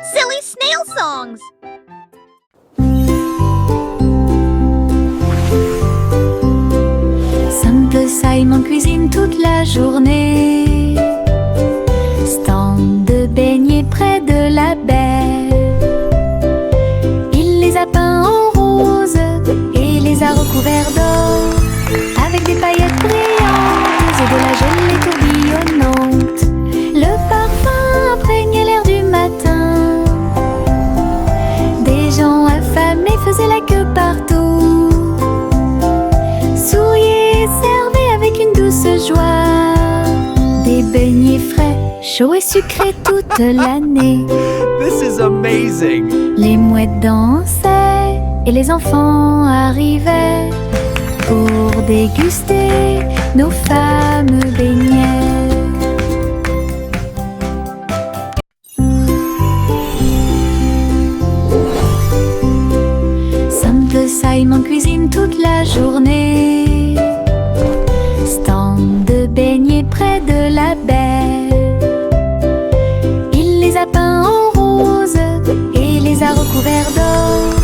Silly snail songs. Simple Simon cuisine toute la journée. Stand de beignets près de la baie. Il les a peints en rose et les a recouverts d'or, avec des paillettes brillantes et de la gelée tourbillonnante. Le parfum imprégnait l'air du matin. Des gens affamés faisaient la queue partout. Souriaient et servaient avec une douce joie. Des beignets frais, chauds et sucrés toute l'année. This is amazing! Les mouettes dansaient et les enfants arrivaient pour déguster nos fameux beignets. Simple Simon cuisine toute la journée. Stand de beignets près de la baie. Il les a peints en rose et les a recouverts d'or,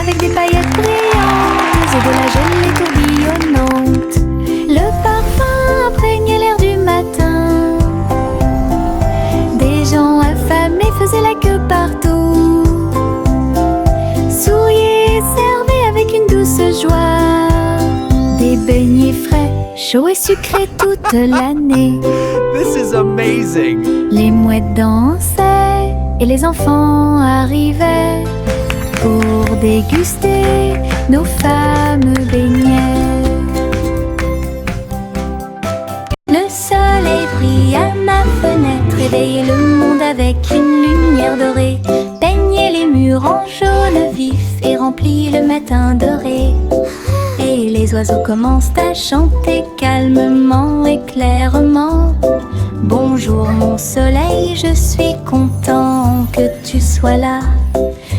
avec des paillettes brillantes et de la gelée tourbillonnante. Le parfum imprégnait l'air du matin. Des gens affamés faisaient la queue partout. Souriaient et servaient avec une douce joie. Des beignets frais, chauds et sucrés toute l'année. This is amazing! Les mouettes dansaient et les enfants arrivaient pour déguster nos fameux beignets. Le soleil brille à ma fenêtre, réveille le monde avec une lumière dorée. Peignez les murs en jaune vif et remplit le matin doré. Et les oiseaux commencent à chanter calmement et clairement. Bonjour mon soleil, je suis content que tu sois là.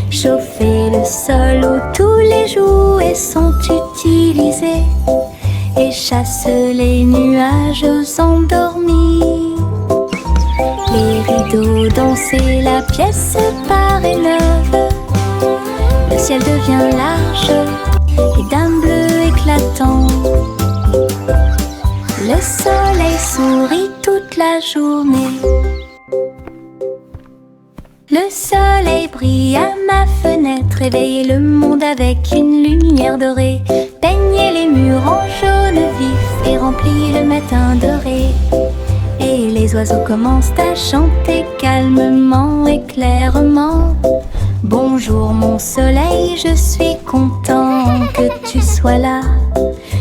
Chauffer le sol où tous les jouets sont utilisés et chasse les nuages endormis. Les rideaux danser, la pièce paraît neuve. Le ciel devient large et d'un bleu éclatant. Le soleil sourit toute la journée. Le soleil brille à ma fenêtre, réveille le monde avec une lumière dorée. Peignez les murs en jaune vif et remplit le matin doré. Et les oiseaux commencent à chanter calmement et clairement. Bonjour mon soleil, je suis content que tu sois là.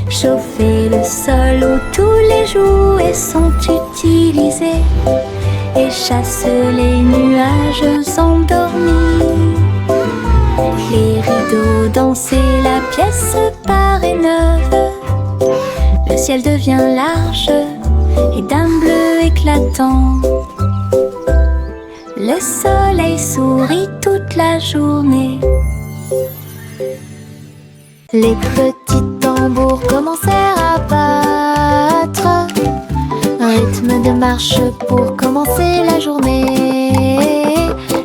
Chauffer le sol où tous les jouets sont utilisés et chasse les nuages endormis. Les rideaux danser, la pièce paraît neuve. Le ciel devient large et d'un bleu éclatant. Le soleil sourit toute la journée. Les petits tambours commencèrent à battre, rythme de marche pour commencer la journée.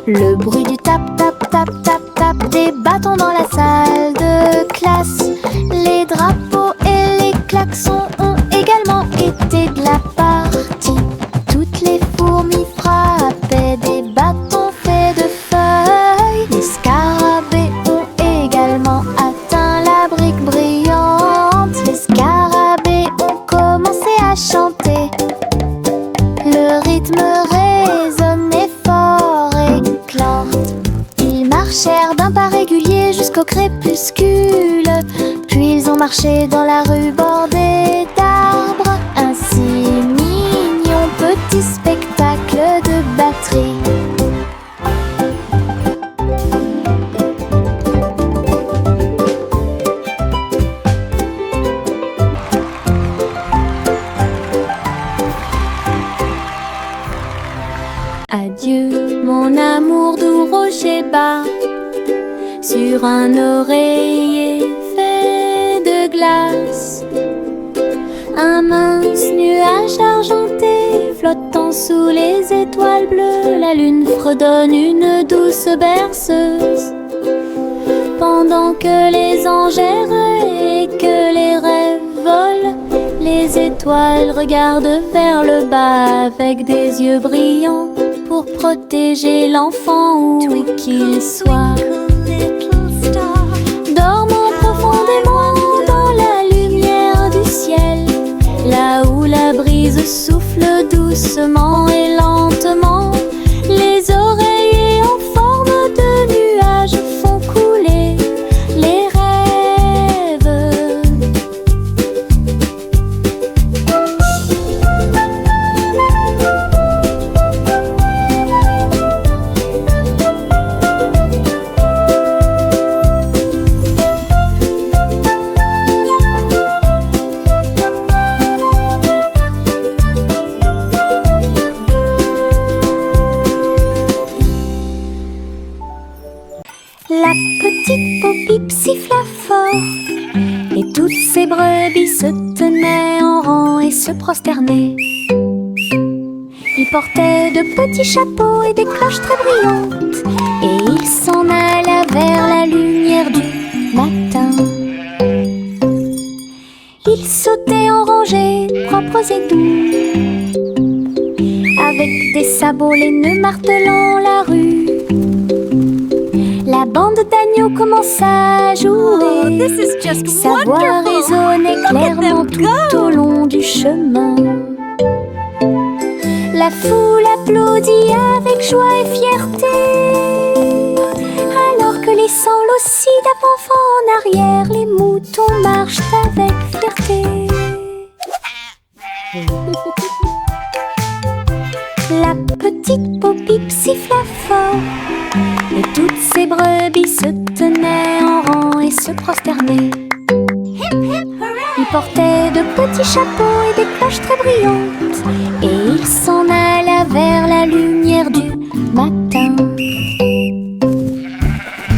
Le bruit du tap tap tap tap tap des bâtons dans la salle de classe. Les drapeaux et les klaxons ont également été de la partie. Toutes les fourmis frappaient des bâtons faits de feuilles. Les scarabées ont également atteint la brique brillante. Les scarabées ont commencé à chanter. Le rythme résonnait fort et clair. Ils marchèrent d'un pas régulier jusqu'au crépuscule. Puis ils ont marché dans la rue bordée d'arbres. Un si mignon petit spectacle de batterie. Adieu mon amour doux rocher bas, sur un oreiller fait de glace. Un mince nuage argenté flottant sous les étoiles bleues, la lune fredonne une douce berceuse. Pendant que les anges errent et que les rêves volent, les étoiles regardent vers le bas avec des yeux brillants pour protéger l'enfant où qu'il soit. Dormant profondément dans la lumière du ciel, là où la brise souffle doucement et lentement, les oreillers en forme de nuages font couler les rêves. La petite Popip siffla fort, et toutes ses brebis se tenaient en rang et se prosternaient. Ils portaient de petits chapeaux et des cloches très brillantes, et ils s'en alla vers la lumière du matin. Ils sautaient en rangées propres et doux, avec des sabots laineux martelant la rue. La bande d'agneaux commença à jouer. Sa voix résonnait clairement tout au long du chemin. La foule applaudit avec joie et fierté, alors que laissant l'ossie d'avant en arrière, les moutons marchent avec fierté. La petite Popip siffla fort, et toutes ses brebis se tenaient en rang et se prosternaient. Ils portaient de petits chapeaux et des cloches très brillantes, et ils s'en alla vers la lumière du matin.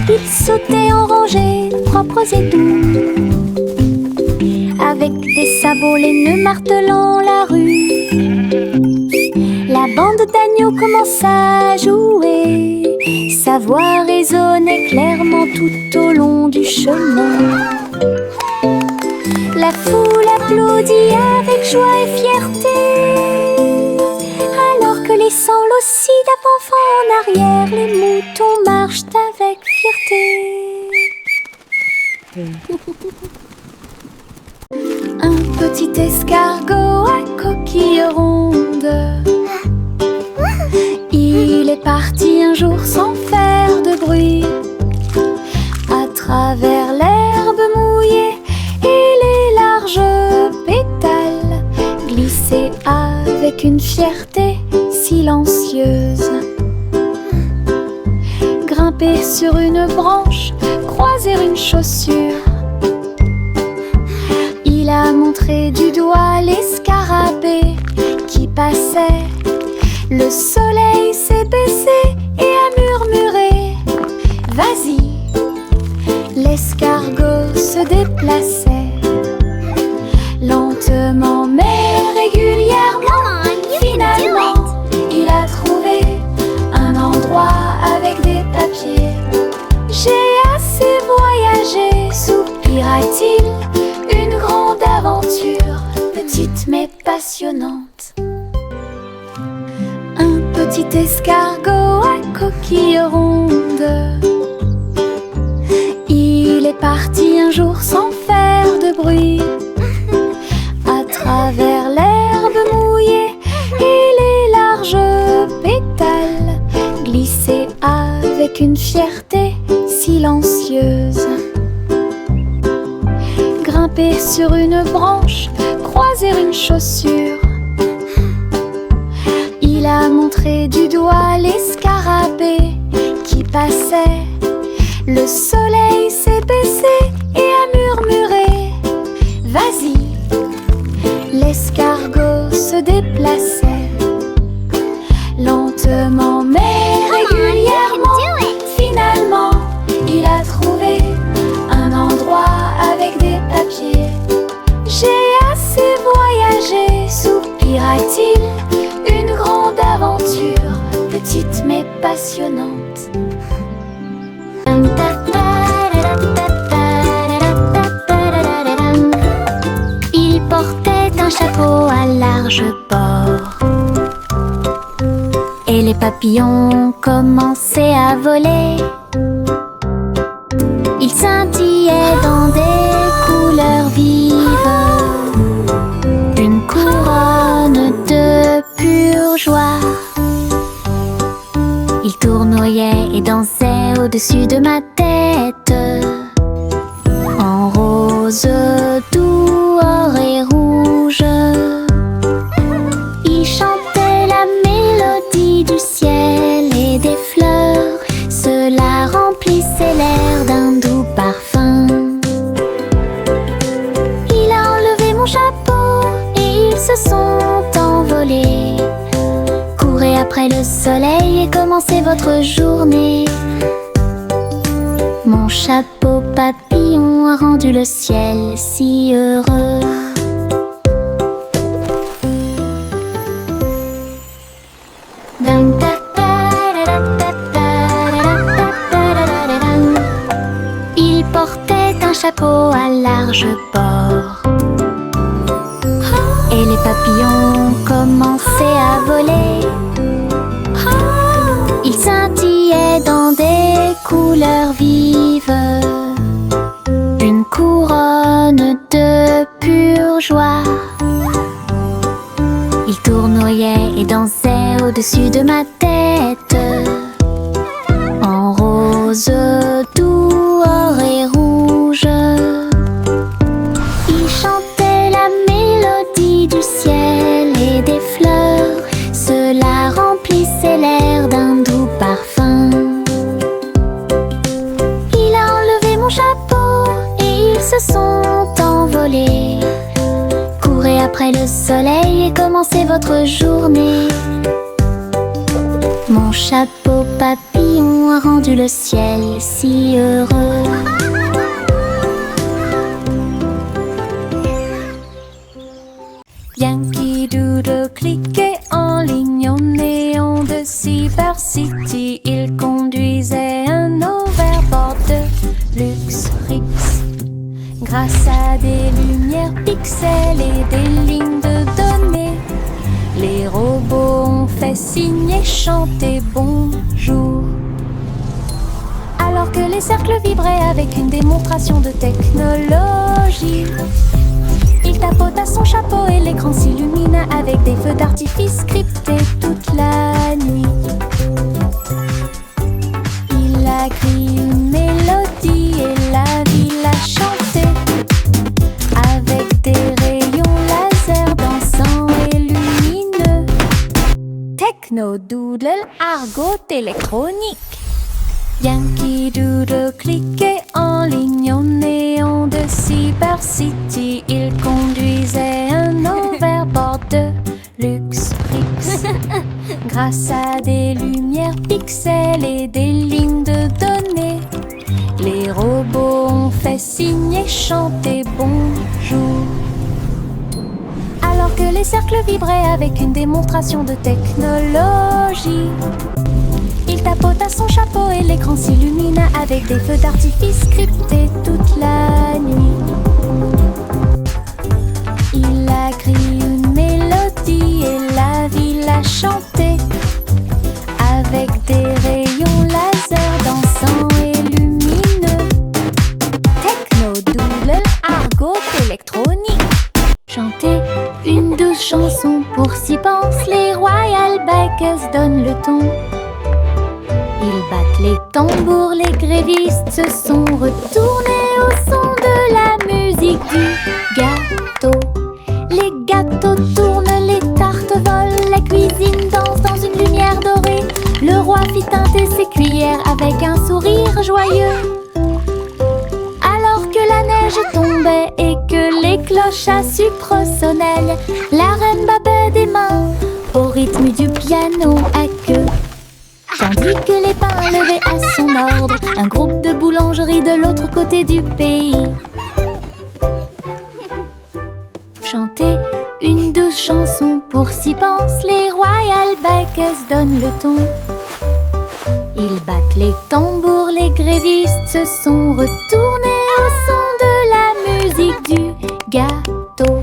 Ils sautaient en rangées propres et doux, avec des sabots laineux martelant la rue. La bande d'agneaux commença à jouer, sa voix résonnait clairement tout au long du chemin. La foule applaudit avec joie et fierté, alors que laissant l'ossie d'avant en arrière, les moutons marchent avec fierté. Un petit escargot à coquille ronde, il est parti un jour sans faire de bruit, à travers l'herbe mouillée et les larges pétales, glisser avec une fierté silencieuse. Grimper sur une branche, croiser une chaussure, il a montré du doigt les scarabées qui passaient. Le soleil s'est baissé et a murmuré « Vas-y !» L'escargot se déplaçait lentement mais régulièrement. Finalement, il a trouvé un endroit avec des papiers. « J'ai assez voyagé !» soupira-t-il. Une grande aventure, petite mais passionnante. Un petit escargot à coquille ronde, il est parti un jour sans faire de bruit, à travers l'herbe mouillée et les larges pétales, glisser avec une fierté silencieuse. Grimper sur une branche, croiser une chaussure, il a montré du doigt les scarabées qui passaient. Le soleil s'est baissé et a murmuré « Vas-y !» L'escargot se déplaçait lentement mais régulièrement. Finalement, il a trouvé un endroit avec des papiers. J'ai assez voyagé petite mais passionnante. Il portait un chapeau à large bord et les papillons commençaient à voler. Ils scintillaient dans des couleurs vives, une couronne de pure joie. Ils tournoyaient et dansaient au-dessus de ma tête, en rose, doux, or et rouge. Ils chantaient la mélodie du ciel et des fleurs. Cela remplissait l'air d'un doux parfum. Il a enlevé mon chapeau et ils se sont envolés. Courez après le soleil et commencez votre journée. Mon chapeau papillon a rendu le ciel si heureux. Il portait un chapeau à large bord et les papillons commençaient à voler. Ils scintillaient dans des couleurs vives, une couronne de pure joie. Ils tournoyaient et dansaient au-dessus de ma tête, en rose, doux, or et rouge. Ils chantaient la mélodie du ciel et des fleurs. Cela remplissait l'air d'un doux parfum. Il a enlevé mon chapeau et ils se sont envolés. Courez après le soleil et commencez votre journée. Mon chapeau papillon a rendu le ciel si heureux. Yankee Doodle cliquait en ligne au néon de Cyber City. Il conduisait un overboard de luxe Rix. Grâce à des lumières pixels et des lignes de données, les robots ont fait signe et chanter bonjour. Alors que les cercles vibraient avec une démonstration de technologie, il tapota son chapeau et l'écran s'illumina avec des feux d'artifice scriptés toute la nuit. Il a crié une mélodie et la ville a chanté avec des rayons laser dansants et lumineux. Techno Doodle, argot électronique. Yankee Doodle cliquait en ligne au néon de Cyber City. Il conduisait un overboard de luxe Rix. Grâce à des lumières pixels et des lignes de données, les robots ont fait signe et chanter bonjour. Alors que les cercles vibraient avec une démonstration de technologie, il tapota son chapeau et l'écran s'illumina avec des feux d'artifice scriptés toute la nuit. Il a crié une mélodie et la ville a chanté avec des rayons laser dansants et lumineux. Techno Doodle, argot électronique. Chanter une douce chanson pour s'y pensent les Royal Bikers donnent le ton. Ils battent les tambours, les grévistes se sont retournés au son de la musique du gâteau. Les gâteaux tournent, les tartes volent, la cuisine danse dans une lumière dorée. Le roi fit teinter ses cuillères avec un sourire joyeux. Alors que la neige tombait et que les cloches à sucre sonnaient, la reine battait des mains au rythme du piano à queue. Tandis que les pains levaient à son ordre un groupe de boulangeries de l'autre côté du pays. Chanter une douce chanson pour s'y pensent les Royal Bikers donnent le ton. Ils battent les tambours, les grévistes se sont retournés au son de la musique du gâteau.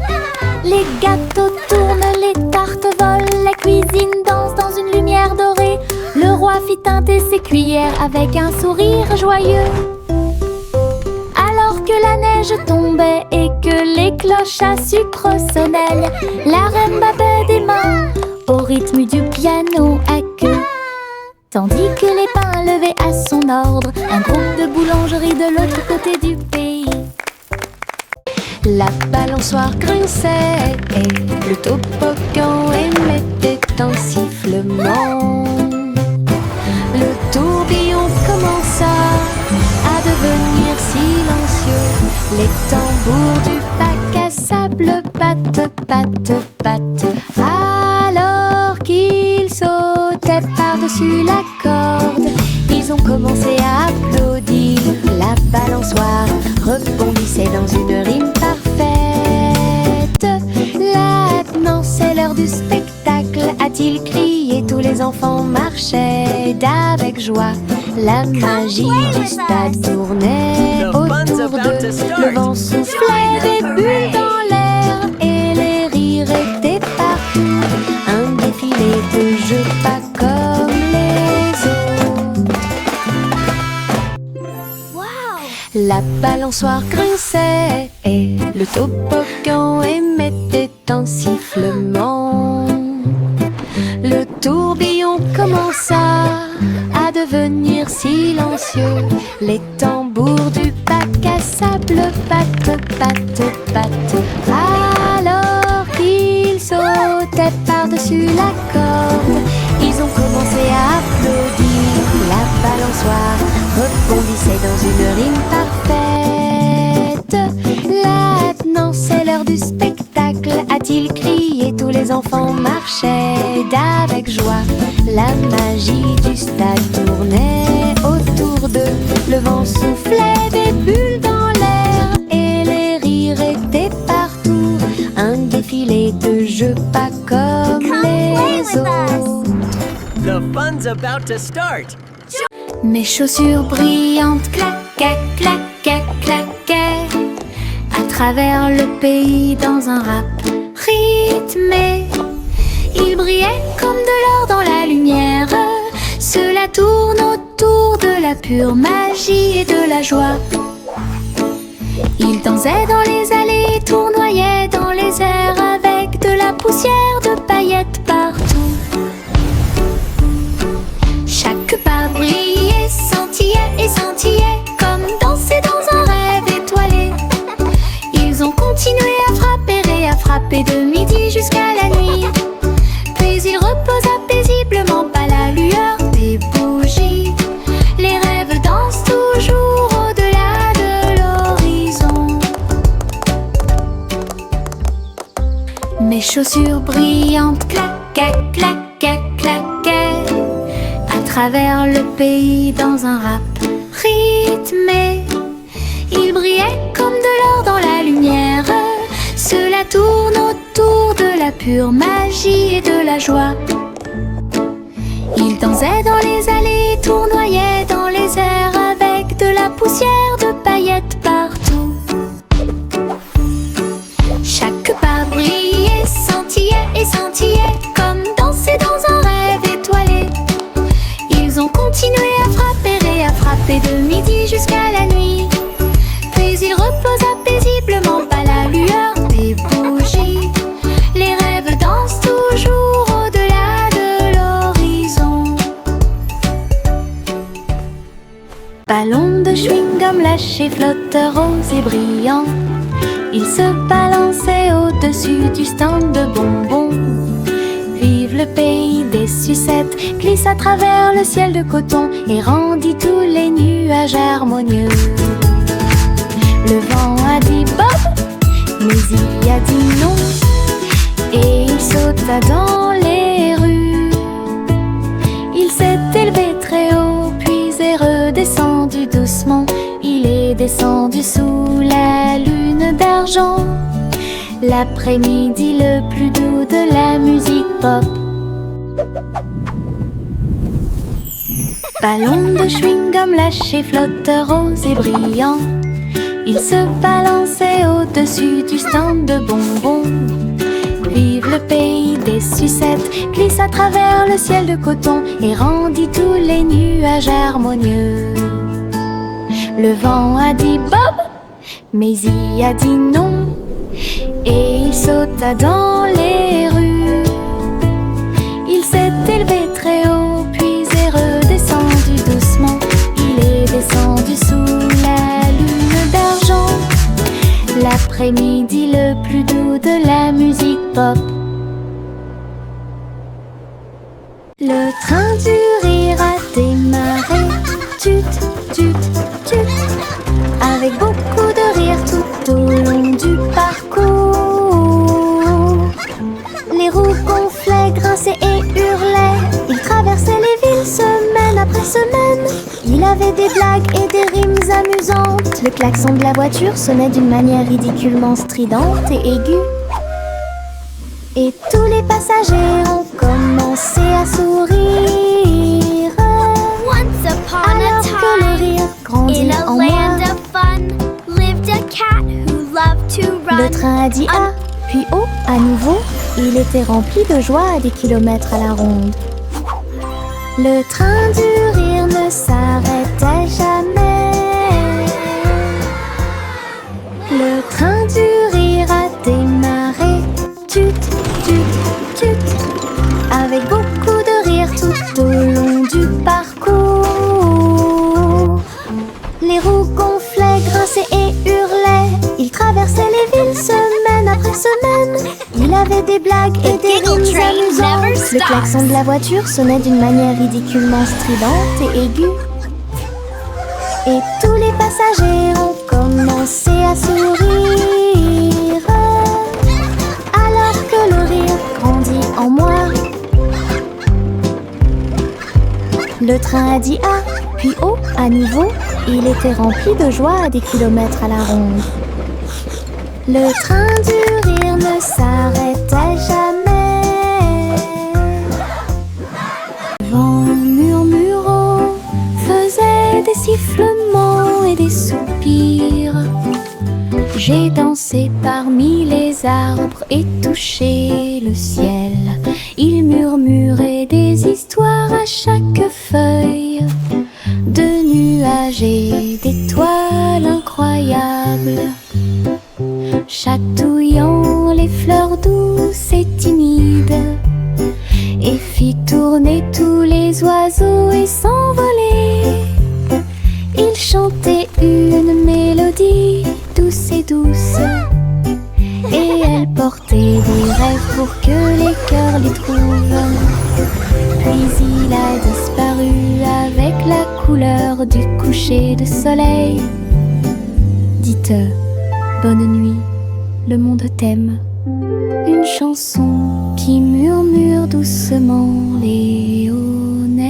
Les gâteaux tournent, les tartes volent, la cuisine danse dans une lumière dorée. Le roi fit teinter ses cuillères avec un sourire joyeux. Alors que la neige tombait et que les cloches à sucre sonnaient, la reine battait des mains au rythme du piano à queue. Tandis que les pains levaient à son ordre un groupe de boulangeries de l'autre côté du pays. La balançoire grinçait et le toboggan émettait un sifflement. Le tourbillon commença à devenir silencieux. Les tambours du bac à sable battent, battent, battent. Alors qu'ils sautaient par-dessus la corde, ils ont commencé à applaudir. La balançoire rebondissait dans une rime parfaite. Maintenant c'est l'heure du spectacle, a-t-il crié. Tous les enfants marchaient avec joie. La magie du stade tournait autour d'eux. Le vent soufflait des bulles dans l'air et les rires étaient partout. Un défilé de jeux pas comme les autres. La balançoire grinçait et le toboggan émettait un sifflement. Le tourbillon commença à devenir silencieux. Les tambours du bac à sable battent, battent, battent. Alors qu'ils sautaient par-dessus la corde, ils ont commencé à applaudir. La balançoire rebondissait dans une rime parfaite. Maintenant c'est l'heure du spectacle, a-t-il crié. Tous les enfants marchaient avec joie. La magie du stade tournait autour d'eux. Le vent soufflait des bulles dans l'air et les rires étaient partout. Un défilé de jeux pas comme les autres. The fun's about to start. Mes chaussures brillantes claquaient, claquaient, claquaient à travers le pays dans un rap rythmé. Ils brillaient comme de l'or dans la lumière. Cela tourne autour de la pure magie et de la joie. Ils dansaient dans les allées, tournoyaient dans les airs avec de la poussière de paillettes partout. Chaque pas brillait, scintillait et scintillait comme danser dans un rêve étoilé. Ils ont continué à frapper et à frapper de midi jusqu'à la nuit. Puis il reposa paisiblement à la lueur des bougies. Les rêves dansent toujours au-delà de l'horizon. Mes chaussures brillantes claquaient, claquaient, claquaient à travers le pays dans un rap rythmé. Ils brillaient comme de l'or dans la lumière. Cela tourne autour de la pure magie et de la joie. Ils dansaient dans les allées, tournoyaient dans les airs avec de la poussière de paillettes partout. Chaque pas brillait, scintillait et scintillait comme danser dans un rêve étoilé. Ils ont continué à frapper et à frapper de midi jusqu'à la nuit. Puis il reposa paisiblement à la lueur des bougies. Les rêves dansent toujours au-delà de l'horizon. Ballon de chewing-gum lâché, flotteur rose et brillant. Il se balançait au-dessus du stand de bonbons. Vive le pays des sucettes, glisse à travers le ciel de coton et rendit tous les nuages harmonieux. Le vent a dit Bob, mais il a dit non, et il sauta dans les rues. Il s'est élevé très haut, puis est redescendu doucement. Il est descendu sous la lune d'argent, l'après-midi le plus doux de la musique pop. Ballon de chewing-gum lâché, flotteur rose et brillant. Il se balançait au-dessus du stand de bonbons. Vive le pays des sucettes, glisse à travers le ciel de coton et rendit tous les nuages harmonieux. Le vent a dit Bob, mais il a dit non, et il sauta dans les rues. Il s'est élevé très haut, puis est redescendu doucement. Il est descendu sous la lune d'argent, l'après-midi le plus doux de la musique pop. Le train du rire a démarré, tut, tut, tut, avec beaucoup de rire tout au long du parcours. Les roues gonflaient, grinçaient et hurlaient. Il traversait les villes semaine après semaine. Il avait des blagues et des rimes amusantes. Le klaxon de la voiture sonnait d'une manière ridiculement stridente et aiguë. Et tous les passagers ont commencé à sourire. Once upon Alors a que le time, rire grandit in a en moi. land of fun, lived a cat who loved to Le run. train a dit A, puis O à nouveau. Il était rempli de joie à des kilomètres à la ronde. Le train du rire ne s'arrêtait jamais. Le train du rire a démarré, tut, tut, tut, avec beaucoup de rire tout au long du parcours. Les roues gonflaient, grinçaient et hurlaient. Il traversait les villes semaine après semaine. Il avait des blagues et The des giggle rimes train amusantes. never Le stops. klaxon de la voiture sonnait d'une manière ridiculement stridente et aiguë. Et tous les passagers ont commencé à sourire. Alors que le rire grandit en moi. Le train a dit A, puis O à nouveau. Il était rempli de joie à des kilomètres à la ronde. Le train du rire ne s'arrêtait jamais. Le vent murmurant faisait des sifflements et des soupirs. J'ai dansé parmi les arbres et touché le ciel. Il murmurait des histoires à chaque feuille, de nuages et d'étoiles incroyables, chatouillant les fleurs douces et timides, et fit tourner tous les oiseaux et s'envoler. Il chantait une mélodie douce et douce, et elle portait des rêves pour que les cœurs les trouvent. Puis il a disparu avec la couleur du coucher de soleil. Dites bonne nuit, le monde t'aime. Une chanson qui murmure doucement et honnêtement.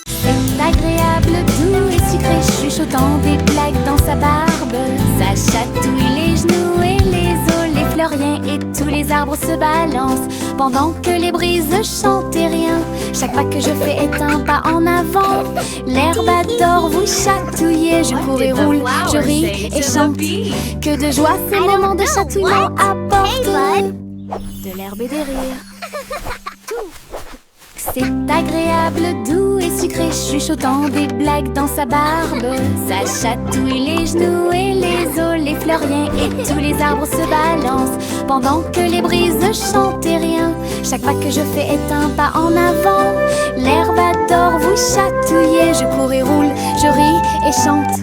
C'est agréable, doux et sucré, chuchotant des blagues dans sa barbe. Ça chatouille les genoux et les os, les fleuriens et tous les arbres se balancent pendant que les brises chantent et rien. Chaque pas que je fais est un pas en avant. L'herbe adore vous chatouiller. Je cours et roule, je ris et chante. Que de joie ces moments de chatouillement apportent de l'herbe et des rires. C'est agréable, doux et sucré, chuchotant des blagues dans sa barbe. Ça chatouille les genoux et les os, les fleuriens et tous les arbres se balancent pendant que les brises chantent et rien. Chaque pas que je fais est un pas en avant. L'herbe adore vous chatouiller. Je cours et roule, je ris et chante.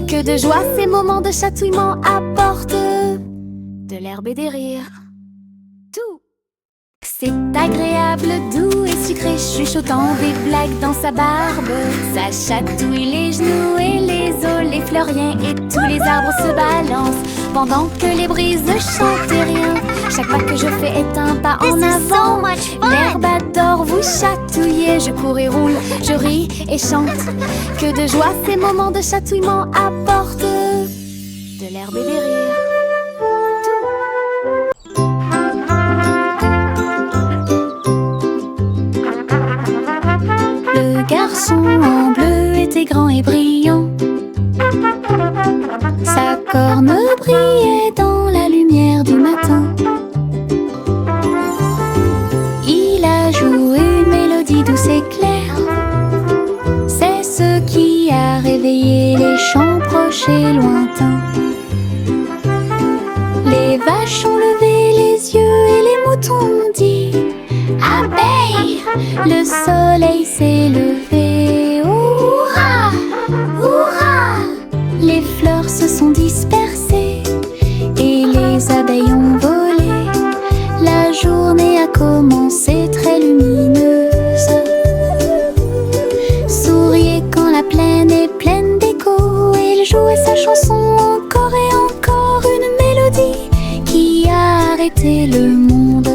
Que de joie ces moments de chatouillement apportent de l'herbe et des rires. Tout. C'est agréable, doux et sucré, chuchotant des blagues dans sa barbe. Ça chatouille les genoux et les os, les fleuriens et tous les arbres se balancent pendant que les brises chantent et rien. Chaque pas que je fais est un pas en avant. L'herbe adore vous chatouiller. Je cours et roule, je ris et chante. Que de joie ces moments de chatouillement apportent de l'herbe et des rires. Tout. garçon en bleu était grand et brillant. Sa corne brillait dans la lumière du matin. Il a joué une mélodie douce et claire. C'est ce qui a réveillé les chants proches et lointains. Les vaches ont levé les yeux et les moutons ont dit abeille, le soleil s'est levé. Hurrah, hurrah! Les fleurs se sont dispersées et les abeilles ont volé. La journée a commencé très lumineuse. Souriez quand la plaine est pleine d'écho. Il jouait sa chanson encore et encore, une mélodie qui a arrêté le monde.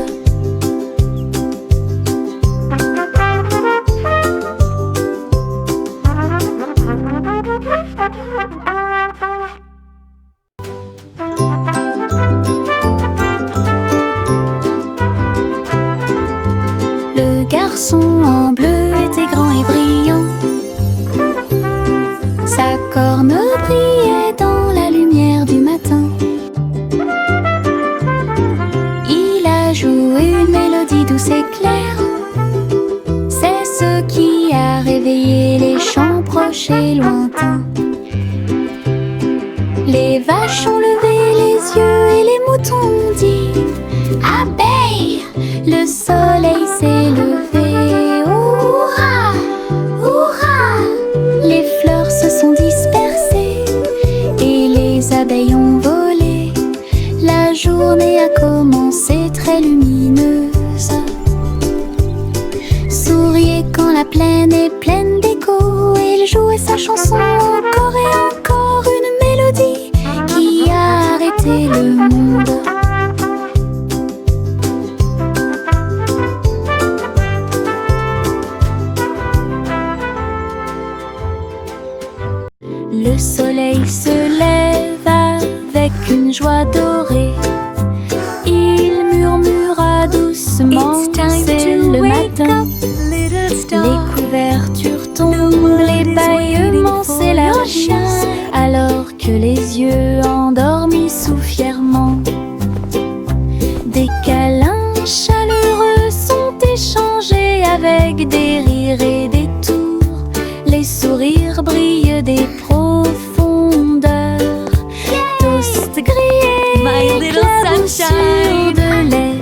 Le garçon en bleu était grand et brillant. Sa corne brillait dans la lumière du matin. Il a joué une mélodie douce et claire. C'est ce qui a réveillé les chants proches et lointains. Les vaches ont levé les yeux et les moutons ont dit abeille, le soleil s'est levé. Hurrah, hurrah! Les fleurs se sont dispersées et les abeilles ont volé. La journée a commencé très lumineuse. Souriez quand la plaine est pleine d'écho. Il jouait sa chanson encore et encore, une mélodie qui a arrêté le monde. Le soleil se lève avec une joie dorée. Il murmura doucement, c'est le matin. Les couvertures tombent, les bâillements s'élargissent, alors que les yeux endormis soufflent fièrement. Des câlins chaleureux sont échangés avec des rires et des tours. Les sourires brillent des profondeurs. Toast grillé, My little sunshine. de lait.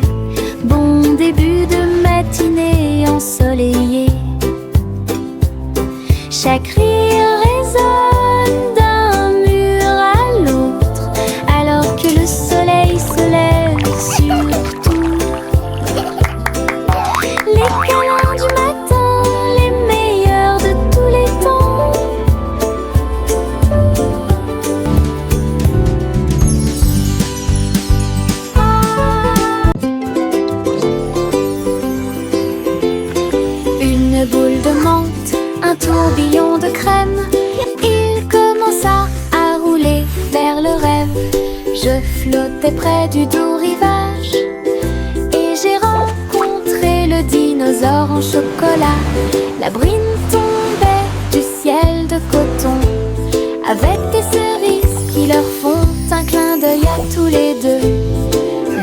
Bon début de matinée ensoleillée. Chaque rire résonne d'un mur à l'autre, alors que le soleil se lève sur tout. Les câlins du matin, les meilleurs de tous les temps. Une boule de menthe, un tourbillon de crème. Il commença à rouler vers le rêve. Je flottais près du doux rivage et j'ai rencontré le dinosaure en chocolat. La bruine tombait du ciel de coton avec des cerises qui leur font un clin d'œil à tous les deux.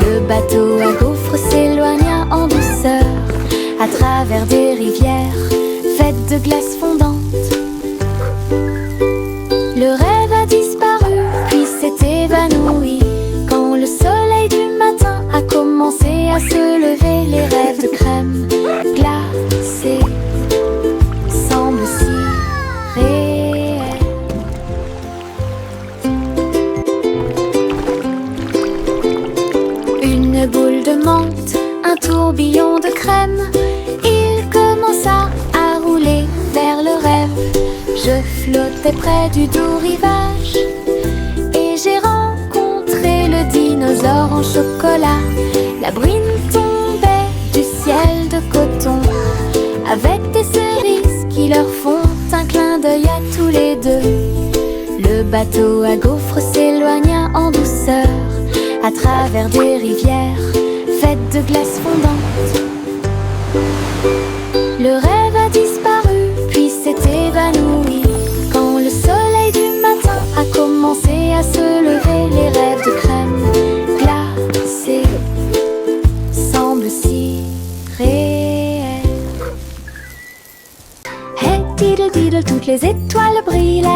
Le bateau à gaufres s'éloigna en douceur à travers des rivières faites de glace fondante. Le rêve a disparu puis s'est évanoui quand le soleil du matin a commencé à se lever. Les rêves de crème glacée semblent si réels. Une boule de menthe, un tourbillon de crème. Il commença à rouler vers le rêve. Je flottais près du doux rivage et j'ai rencontré le dinosaure en chocolat. La bruine tombait du ciel de coton avec des cerises qui leur font un clin d'œil à tous les deux. Le bateau à gaufres s'éloigna en douceur à travers des rivières faites de glace fondante. Le rêve a disparu puis s'est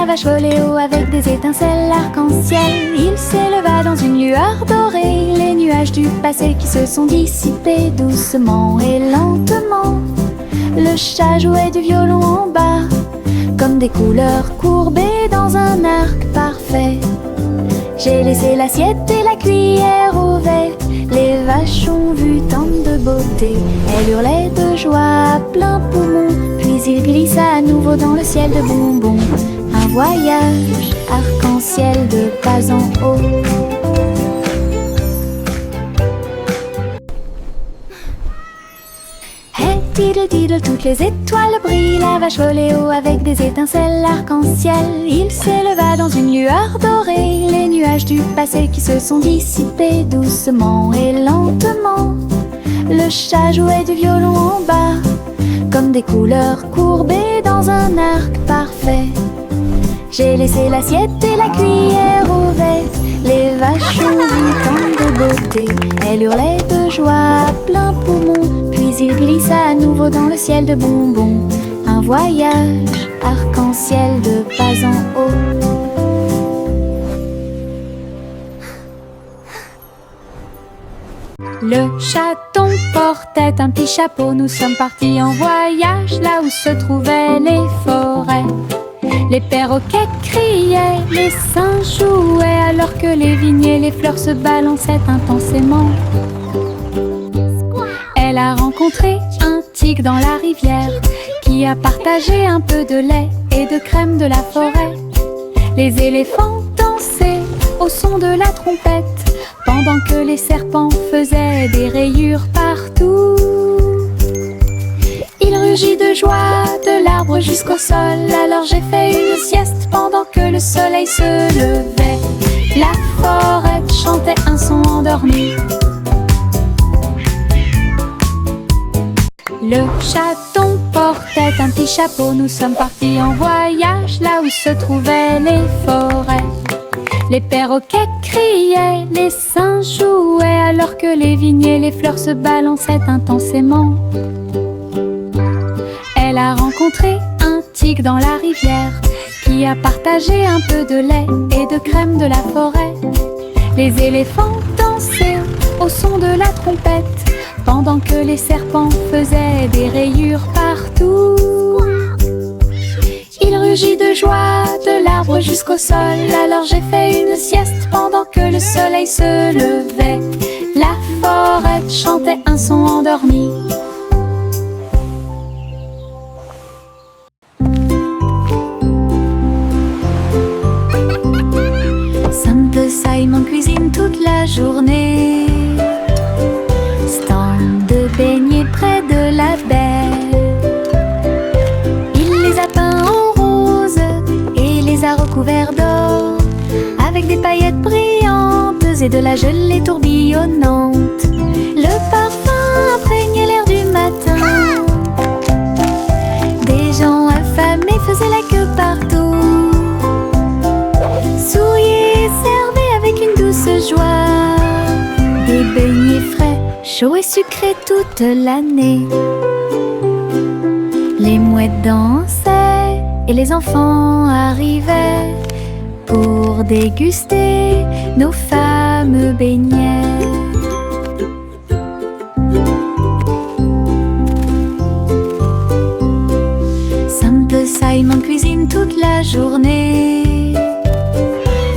vache volait haut avec des étincelles arc-en-ciel. Il s'éleva dans une lueur dorée, les nuages du passé qui se sont dissipés doucement et lentement. Le chat jouait du violon en bas, comme des couleurs courbées dans un arc parfait. J'ai laissé l'assiette et la cuillère au verre. Les vaches ont vu tant de beauté. Elles hurlaient de joie à plein poumon. Puis il glissa à nouveau dans le ciel de bonbons. Un voyage arc-en-ciel de bas en haut. Hey diddle diddle, toutes les étoiles brillent. La vache volait haut avec des étincelles arc-en-ciel. Il s'éleva dans une lueur dorée, les nuages du passé qui se sont dissipés doucement et lentement. Le chat jouait du violon en bas, comme des couleurs courbées dans un arc parfait. J'ai laissé l'assiette et la cuillère au verre. Les vaches ont vu tant de beauté. Elles hurlaient de joie à plein poumon. Puis il glissa à nouveau dans le ciel de bonbons. Un voyage arc-en-ciel de bas en haut. Le chaton portait un petit chapeau. Nous sommes partis en voyage là où se trouvaient les forêts. Les perroquets criaient, les singes jouaient, alors que les vignes et les fleurs se balançaient intensément. Elle a rencontré un tigre dans la rivière, qui a partagé un peu de lait et de crème de la forêt. Les éléphants dansaient au son de la trompette, pendant que les serpents faisaient des rayures partout. Il rugit de joie de l'arbre jusqu'au sol. Alors j'ai fait une sieste pendant que le soleil se levait. La forêt chantait un son endormi. Le chaton portait un petit chapeau. Nous sommes partis en voyage là où se trouvaient les forêts. Les perroquets criaient, les singes jouaient, alors que les vignes et les fleurs se balançaient intensément. Elle a rencontré un tigre dans la rivière, qui a partagé un peu de lait et de crème de la forêt. Les éléphants dansaient au son de la trompette, pendant que les serpents faisaient des rayures partout. Il rugit de joie de l'arbre jusqu'au sol. Alors j'ai fait une sieste pendant que le soleil se levait. La forêt chantait un son endormi. Simon cuisine toute la journée. Stand de beignets près de la baie. Il les a peints en rose et les a recouverts d'or, avec des paillettes brillantes et de la gelée tourbillonnante. Le parfum imprégnait l'air du matin. Des gens affamés faisaient la queue partout. Souriez, servez avec une douce joie. Des beignets frais, chauds et sucrés toute l'année. Les mouettes dansaient et les enfants arrivaient pour déguster nos fameux beignets. Simple Simon cuisine toute la journée.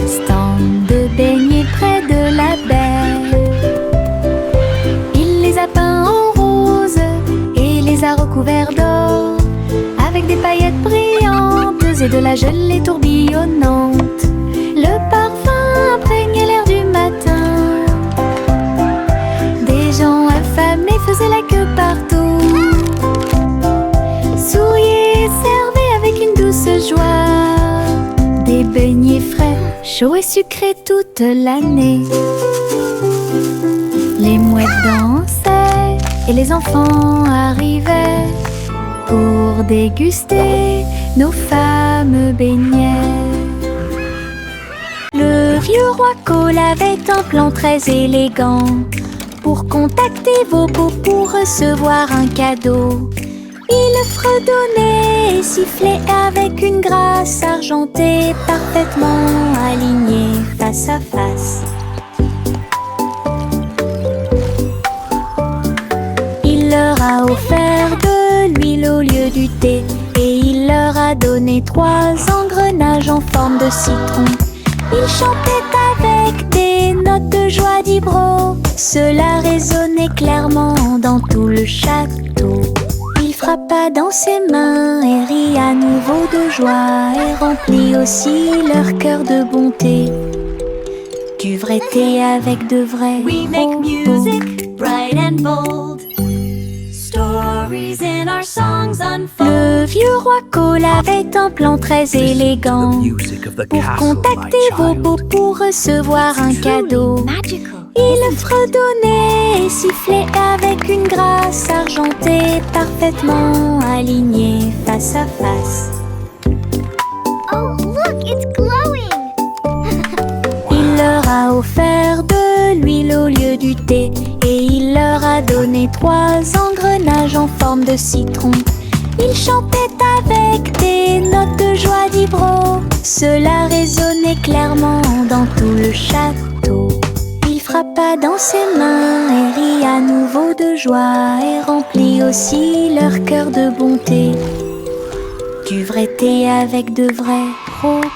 Stand de beignets près de la baie. Il les a peints en rose et les a recouverts d'or, avec des paillettes brillantes et de la gelée tourbillonnante. Le parfum imprégnait l'air du matin. Des gens affamés faisaient la queue partout. Souriez, servez avec une douce joie. Des beignets frais, chauds et sucrés toute l'année. Les mouettes dansaient et les enfants arrivaient pour déguster nos fameux beignets. Le vieux roi Cole avait un plan très élégant pour contacter vos beaux pour recevoir un cadeau. Il fredonnait et sifflait avec une grâce argentée, parfaitement alignée face à face. Il leur a offert de l'huile au lieu du thé, et il leur a donné 3 engrenages en forme de citron. Il chantait avec des notes de joie d'Ibro, cela résonnait clairement dans tout le château. Il frappa dans ses mains et rit à nouveau de joie, et remplit aussi leur cœur de bonté. Du vrai thé avec de vrais We make propos. music bright and bold. Stories in our songs unfold. Le vieux roi Cole avait un plan très élégant pour contacter Bobo pour recevoir un cadeau. Il fredonnait et sifflait avec une grâce argentée, parfaitement alignée face à face. Oh, look, it's glowing! Il leur a offert de l'huile au lieu du thé, et il leur a donné 3 engrenages en forme de citron. Il chantait avec des notes de joie d'Ibro, cela résonnait clairement dans tout le château. Il frappa dans ses mains et rit à nouveau de joie, et remplit aussi leur cœur de bonté. Du vrai thé avec de vrais propos.